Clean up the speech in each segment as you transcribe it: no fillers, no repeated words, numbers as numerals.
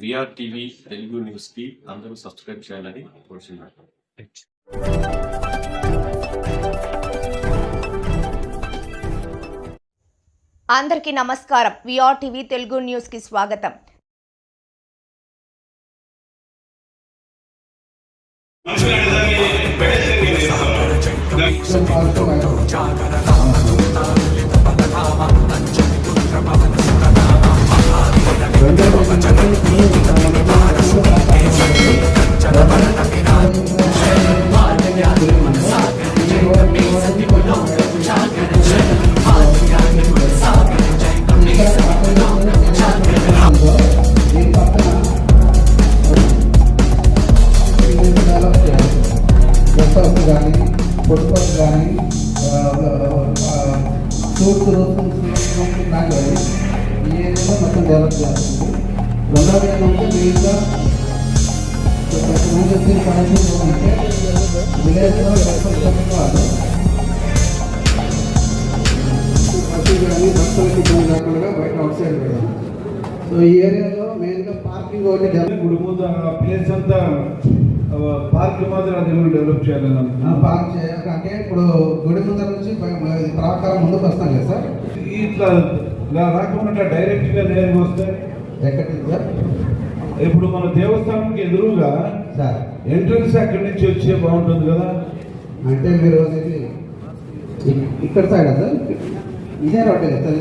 VR TV Telugu news కి అందరూ subscribe చేయాలని కోరుతున్నాను. అందరికీ నమస్కారం. విఆర్ టీవీ తెలుగు న్యూస్ కి స్వాగతం. కానీ ఫుట్బాల్ కానీ సూట్ కానీ ఈ ఏరియాలో మొత్తం డెవలప్ చేస్తుంది. రెండవది ఏంటంటే మిగతా కనెక్షన్ అంటే విలేజ్లో కాదు బస్సు కానీ భక్తులకి ఇబ్బంది కాకుండా బయట అవుట్ సైడ్ పెడదాం. సో ఈ ఏరియాలో మెయిన్గా పార్కింగ్ ఒకటి డెవలప్ ప్లేస్ అంతా పార్క్ మాత్రం అది డెవలప్ చేయాలని పార్క్ చేయాలి అంటే ఇప్పుడు గుడి ముందర నుంచి ప్రాకారం ముందుకు వస్తాం కదా సార్. ఇట్లా రాకుండా డైరెక్ట్ గా నేరుగా వస్తే ఎక్కడికి సార్? ఇప్పుడు మన దేవస్థానంకి ఎదురుగా సార్ ఎంట్రన్స్ అక్కడి నుంచి వచ్చే బాగుంటుంది కదా. అంటే మీరు ఇక్కడ సైడ్ సార్ ఇదే రోడ్డు కదా సార్?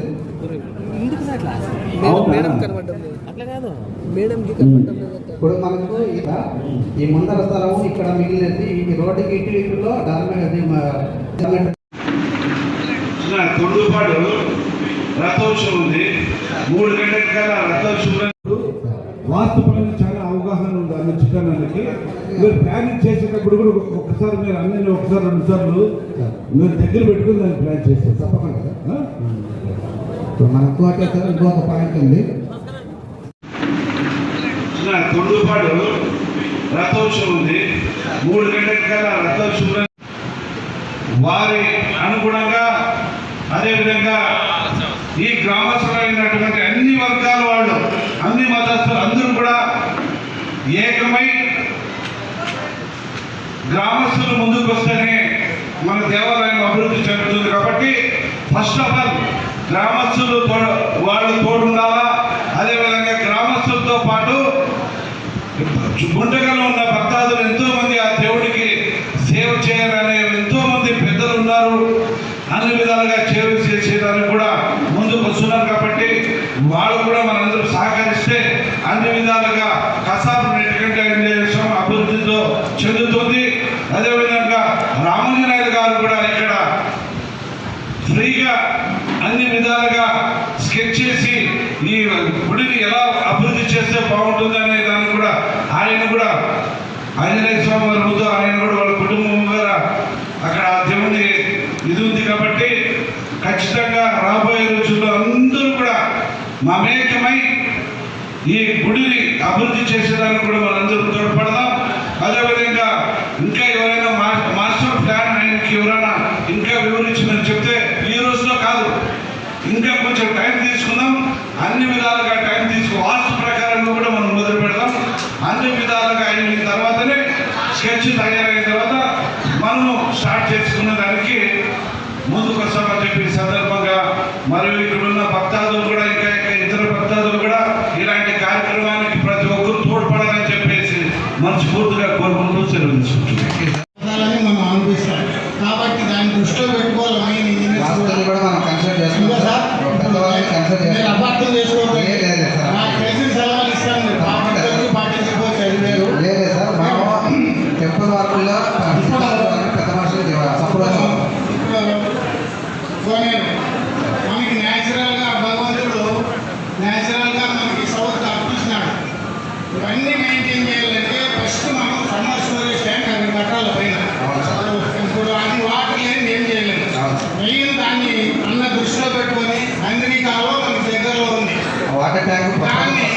ఇప్పుడు మనకు ఈ ముందర స్థలము ఇక్కడ మిగిలినది ఈ రోడ్డుకి ఇటులో తొండుపాటు రథోత్సవం ఉంది. 3 గంటల కాల రథోత్సవం వాస్తుపరంగా చాలా అవగాహన ఉంది అన్ని చిత్రానికి. మీరు ప్లానింగ్ చేసేటప్పుడు కూడా ఒకసారి మీరు అన్ని ఒకసారి 2 సార్లు మీరు దగ్గర పెట్టుకుని దాన్ని ప్లాన్ చేస్తారు తప్పకుండా. మనకు అంటే సార్ ఇంకొక పాయింట్ ఉంది. తొండుపాటు రథోత్సవం ఉంది. 3 గంటల కాల రథోత్సవం వారి అనుగుణంగా అదేవిధంగా ఈ గ్రామస్తులైనటువంటి అన్ని వర్గాల వాళ్ళు అన్ని మతస్థులు అందరూ కూడా ఏకమై గ్రామస్తులు ముందుకు వస్తేనే మన దేవాలయం అభివృద్ధి చెందుతుంది. కాబట్టి ఫస్ట్ ఆఫ్ ఆల్ గ్రామస్తులు వాళ్ళు తోడుండాలా. అదేవిధంగా గ్రామస్తులతో పాటు గుంటకల్లో ఉన్న భక్తాదులు ఎంతో మంది ఆ దేవుడికి సేవ చేయాలనే ఎంతో మంది పెద్దలు ఉన్నారు. అన్ని విధాలుగా సేవ చేసేదానికి కూడా ముందుకు వస్తున్నారు. కాబట్టి వాళ్ళు కూడా మనందరూ సహకరిస్తే అన్ని విధాలుగా కసాపు నెట్టుకంటే అభివృద్ధితో చెందుతుంది. అదేవిధంగా రామాంజనేయులు గారు కూడా ఇక్కడ ఫ్రీగా అన్ని విధాలుగా స్కెచ్ చేసి ఈ గుడిని ఎలా అభివృద్ధి చేస్తే బాగుంటుంది అనే దాన్ని కూడా ఆయన కూడా ఆంజనేయ స్వామి వారి ముందు ఆయన కూడా వాళ్ళ కుటుంబం ద్వారా అక్కడ దేవుని ఇది ఉంది. కాబట్టి ఖచ్చితంగా రాబోయే రోజుల్లో అందరూ కూడా మమేకమై ఈ గుడిని అభివృద్ధి చేసేదానికి కూడా మనందరూ తోడ్పడదాం. అదేవిధంగా ఇంకా ఎవరైనా మాస్టర్ ప్లాన్ ఆయనకి ఎవరైనా ఇంకా వివరించిందని చెప్తే ఈ రోజులో కాదు, ఇంకా కొంచెం టైం తీసుకుందాం. అన్ని విధాలుగా టైం వాస్తు ప్రకారంగా కూడా మనం మొదలు పెడదాం. అన్ని విధాలుగా అయిన తర్వాతనే స్కెచ్ తయారైన తర్వాత మనము స్టార్ట్ చేసుకున్న దానికి ముందుకు వస్తామని చెప్పి సందర్భంగా మరియు ఇక్కడున్న భక్తాదులు కూడా ఇంకా ఇతర భక్తాదులు కూడా ఇలాంటి కార్యక్రమానికి ప్రతి ఒక్కరు తోడ్పడాలని చెప్పేసి మనస్ఫూర్తిగా కోరుకుంటూ సెలవు తీసుకుంటున్నాం. మనం అనిపిస్తాం కాబట్టి దాన్ని దృష్టిలో పెట్టుకోవాలి. అపార్థం చేసుకోవాలి. నాకు తెలిసిన సలహాలు ఇస్తాను. పాటించకపోతే లేదు సార్ టెంపుల్ వర్క్లో పెద్ద మనుషులు మనకి న్యాచురల్గా భగవంతుడు మనకి సౌత్ అర్పించినాడు. ఇవన్నీ మెయింటైన్ చేయాలంటే ఫస్ట్ మనం సమ్మర్ స్టోరేజ్ ట్యాంక్ అది కట్టాలి పైన. ఇప్పుడు అది వాటర్ లేని ఏం చేయలేదు. మెయిన్ దాన్ని అన్న దృష్టిలో పెట్టుకొని అందరి కాలం మనకి దగ్గరలో ఉంది. వాటర్ ట్యాంక్ దాన్ని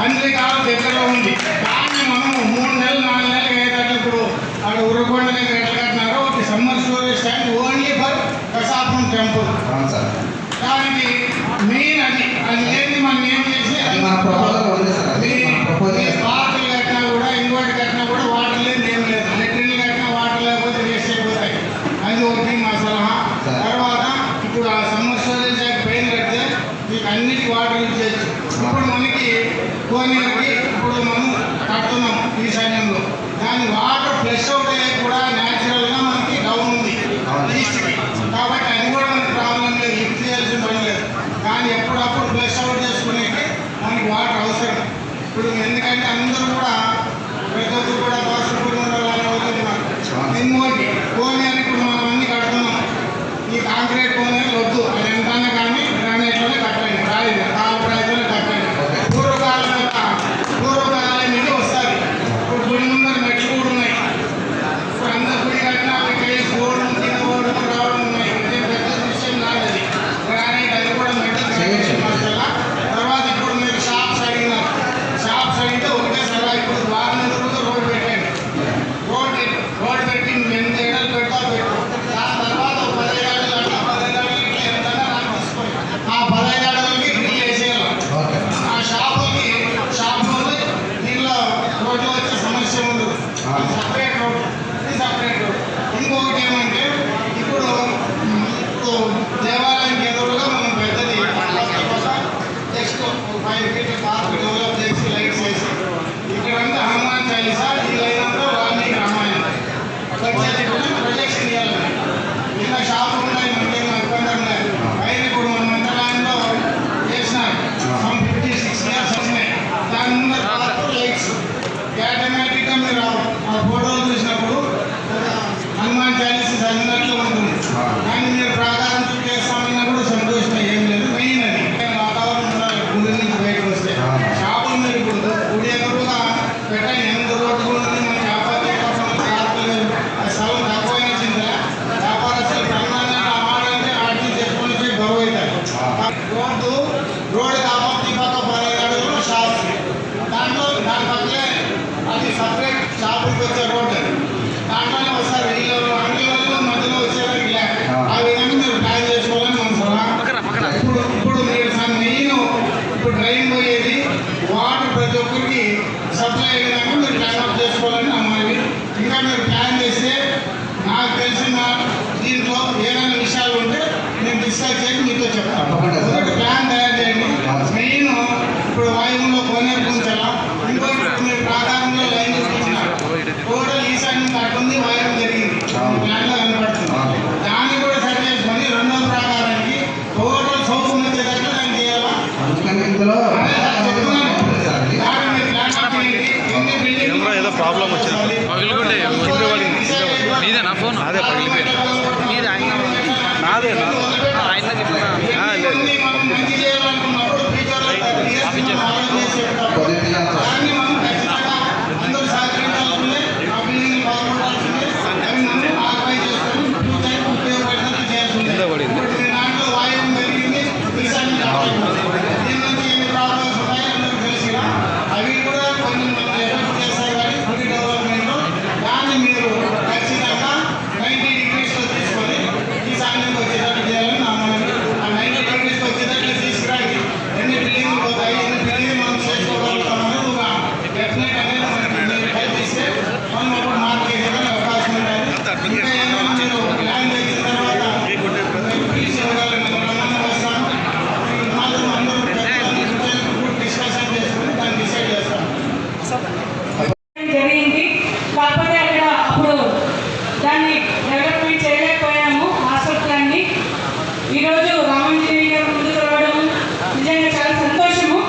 అందరి కాలం దగ్గరలో ఉంది. దాన్ని మనం 3 నెలలు 4 నెలలు అయ్యేటట్లు ఇప్పుడు అక్కడ ఉర్రకొండ దగ్గర ఎట్లా కట్టినారో ఒకటి summer storage tank only for Kasapuram temple. దానికి మెయిన్ అది లేని మనం ఏం చేసి కోనేరుకి ఇప్పుడు మనం కడుతున్నాం ఈశాన్యంలో. దాని వాటర్ ఫ్లష్ అవుట్ అయ్యే కూడా న్యాచురల్గా మనకి డౌన్ ఉంది ఈస్ట్కి. కాబట్టి అది కూడా మనకి ప్రాబ్లం లేదు, లిఫ్ట్ చేయాల్సిన పని లేదు. కానీ ఎప్పుడప్పుడు ఫ్లష్ అవుట్ చేసుకునేకి మనకి వాటర్ అవసరం. ఇప్పుడు ఎందుకంటే అందరూ కూడా ప్రతి ఒక్కరు కూడా దోషపూర్ణ అవుతున్నారు. ఇంకోటి కోనేరు ఇప్పుడు మనం అన్ని కడుతున్నాం. ఈ కాంక్రీట్ కోనేరు వద్దు, అది ఎంతన్నా కానీ గ్రానైట్లోనే కట్టండి, రాయి కాలప్రాయతోనే కట్టండి. పూర్వకాలం నుండి వస్తుంది. ఇప్పుడు గుడి ముందర మెట్లు కూడా ఉన్నాయి. ఇప్పుడు అందరు గుడి కట్టినా గోడలు కింద గోడలు రావడం ఉన్నాయి. ఇదే పెద్ద విషయం కాదు అది. గ్రానైట్ అది కూడా మెట్లు వల్ల. తర్వాత ఇప్పుడు మీరు షాప్స్ అడిగినారు. షాప్స్ అడిగితే ఒకటే సలహా, ఇప్పుడు వారం రోజులు రోడ్ పెట్టండి. రోడ్ పెట్టి ఎంత ఏడాలు పెడతా పెట్టు. దాని తర్వాత 15 అడుగులు అట్లా 15 అడుగులు ఇట్లా ఎంతన్నా నాకు తీసుకోండి. ఆ 15 అడుగులకి డ్రిల్ వేసేయాలి. ఆ షాపులో దీనిలో రోడ్లో వచ్చే సమస్య ఉండదు. సపరేట్ రోడ్, ఇది సపరేట్ రోడ్. ఇంకొకటి ఏమంటే ఇప్పుడు దేవాలయానికి ఎదురుగా మనం పెద్దది నెక్స్ట్ 5 ఫీట్ పార్క్ డెవలప్ చేసి లైట్స్ వేసి ఇక్కడంతా హనుమాన్ చాలీసా, ఈ లైన్ అంతా వాల్మీకి రామాయణం ప్రొజెక్షన్ ఇవ్వాలని. నిన్న షాపులు ఉన్నాయి, మనకేం ఇబ్బంది ఉన్నాయి. పైన ఇప్పుడు మన మంత్రాలయంలో చేసినారు 56 ఇయర్స్ వచ్చినాయి. దాని ముందర లైట్స్ ఆటోమేటిక్గా మీరు ఆ ఫోటోలు చూసినప్పుడు హనుమాన్ చాలీసా చదివినట్లు ఉంటుంది. కానీ మీరు ప్రాకారం చేస్తామన్నా కూడా సంతోషమే, ఏం లేదు. మెయిన్ అది వాతావరణం ఉండాలి. గుడి నుంచి బయటకు వస్తే షాపులు మీరు ఇప్పుడు గుడి ఎదురుగా పెట్టండి. ఎంత రోడ్డు కూడా ఉంది. మన వ్యాపారం కోసం స్థలం తక్కువైనా చింతలే వ్యాపారస్తులు ప్రమాణంగా అమ్మాలంటే ఆర్టీ చేసుకుని గొడవ అవుతారు. రోడ్డు కాబట్టి పక్క 15 అడుగులు షాప్స్, దాంట్లో దాని పక్కనే అది సపరేట్ షాపుకి వచ్చే రోడ్డు. దాంట్లోనే వస్తారు వీళ్ళు అంగళ్ళు మధ్యలో వచ్చేవారికి లే. ఆ విధంగా మీరు ప్లాన్ చేసుకోవాలని మన సలహా. ఇప్పుడు మీరు మెయిన్ ఇప్పుడు డ్రైన్ పోయేది వాటర్ ప్రతి ఒక్కరికి సప్లై అయ్యే విధంగా మీరు ప్లాన్ అవుట్ చేసుకోవాలని నమ్మాలి. ఇంకా మీరు ప్లాన్ చేస్తే నాకు తెలిసిన దీంట్లో ఏదైనా విషయాలు ఉంటే నేను డిస్కస్ చేసి మీతో చెప్తాను. ఒకటి ప్లాన్ తయారు చేయండి. మెయిన్ ఇప్పుడు వాయువులో కోనేరు ఉంచాలా. ఇంకోటి మీరు ప్రాకారంలో లైన్ చూపించినారు. టోటల్ ఈశాన్యం కట్టుంది, వాయువు జరిగింది ప్లాన్లో కనపడుతుంది. దాన్ని కూడా సెట్ చేసుకొని రెండో ప్రాకారానికి టోటల్ సౌత్ వచ్చేటట్లు దాన్ని చేయాలా. ఏదో ప్రాబ్లం వచ్చింది, పగిలిపోతే నీదేనా ఫోన్? అదే పగిలిపోయింది. నాదే అవి కూడా కొన్ని చేస్తాయి. కానీ గుడి డెవలప్మెంట్లో దాన్ని మీరు ఖచ్చితంగా 90 degreesలో తీసుకొని ఈశాన్యంకి వచ్చేటట్టు చేయాలని నా మనవి. ఆ 90 degreesకి వచ్చేటట్లు తీసుకురాకి ఎన్ని బిల్డింగ్లు పోతాయి, ఎన్ని బిల్డింగ్లు మనం చేసుకోగలుగుతామని ఒక డెఫినెట్ అనేది మనకి హెల్ప్ ఇస్తే మనం అప్పుడు మార్క్ వేసేదానికి అవకాశం ఉంటుంది. ఇంకా ఏదైనా మీరు ప్లాన్ చేసిన తర్వాత ప్లీజ్ ఇవ్వగలండి. వస్తాను మాత్రం అందరూ డిస్కషన్ చేసుకుని దాన్ని డిసైడ్ చేస్తాం. జరిగింది. కాకపోతే అక్కడ అప్పుడు దాన్ని డెవలప్మెంట్ చేయలేకపోయాము హాస్పిటల్ని. ఈరోజు రామంజనేయ గారు ముందుకు రావడం నిజంగా చాలా సంతోషము.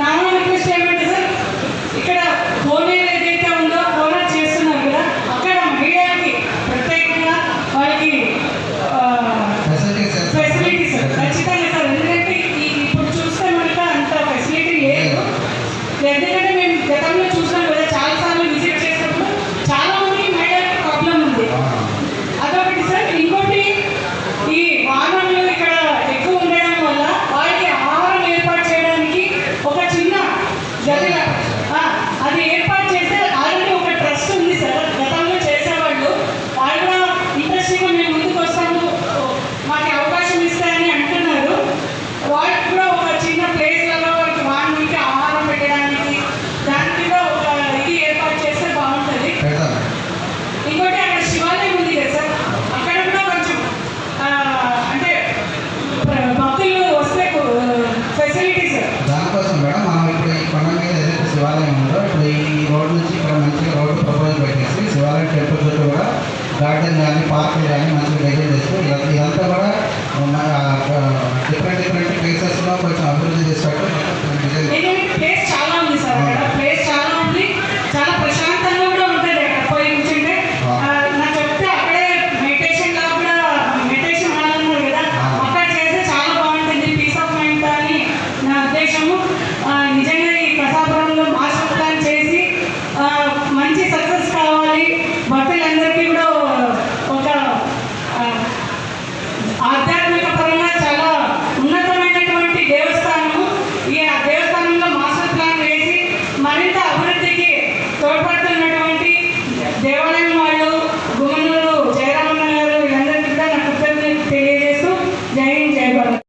నా రిక్వెస్ట్ ఏమంటే సార్, ఇక్కడ కోనేరు ఏదైతే ఉందో కోనేరు చేస్తున్నారు కదా, అక్కడ మహిళలకి ప్రత్యేకంగా వాళ్ళకి ఫెసిలిటీస్ ఖచ్చితంగా సార్. ఎందుకంటే ఇప్పుడు చూస్తే మనకు అంత ఫెసిలిటీ లేదు. ఎందుకంటే మేము గతంలో చూసాం కదా, చాలాసార్లు విజిట్ చేసినప్పుడు చాలా మంది మహిళలకు ప్రాబ్లం ఉంది. అదొకటి సార్. ఇంకోటి ఈ వాహనాలు ఇక్కడ ఎక్కువ ఉండడం వల్ల వాళ్ళకి ఆహారం ఏర్పాటు చేయడానికి ఒక చిన్న గది అది ఏర్పాటు చేస్తే ఆల్రెడీ ఒక ట్రస్ట్ ఉంది సార్. గతంలో చేసేవాళ్ళు వాళ్ళు కూడా ఇంట్రెస్టింగ్గా మేము ముందుకు వస్తాము, మాకు అవకాశం ఇస్తారని అంటున్నారు. వాళ్ళకి కూడా ఒక చిన్న ప్లేస్లలో వాళ్ళకి వాహనానికి ఆహారం పెట్టడానికి దానికి కూడా ఒక ఇది ఏర్పాటు చేస్తే బాగుంటుంది. ఇంకోటి అక్కడ శివాలయం ఉంది కదా సార్, అక్కడ కూడా కొంచెం అంటే భక్తులు వస్తే ఫెసిలిటీస్ దానికోసం మేడం. మనం ఇప్పుడు ఈ కొండ మీద ఏదైతే శివాలయం ఉందో ఇప్పుడు ఈ రోడ్ నుంచి ఇక్కడ మంచిగా రోడ్డు ప్రపోజల్ పెట్టేసి శివాలయం టెంపుల్ చుట్టూ కూడా గార్డెన్ కానీ పార్కులు కానీ మంచిగా డిజైన్ చేస్తూ ఇదంతా కూడా డిఫరెంట్ ప్లేసెస్లో కొంచెం అభివృద్ధి చేసేటట్టు డిజైన్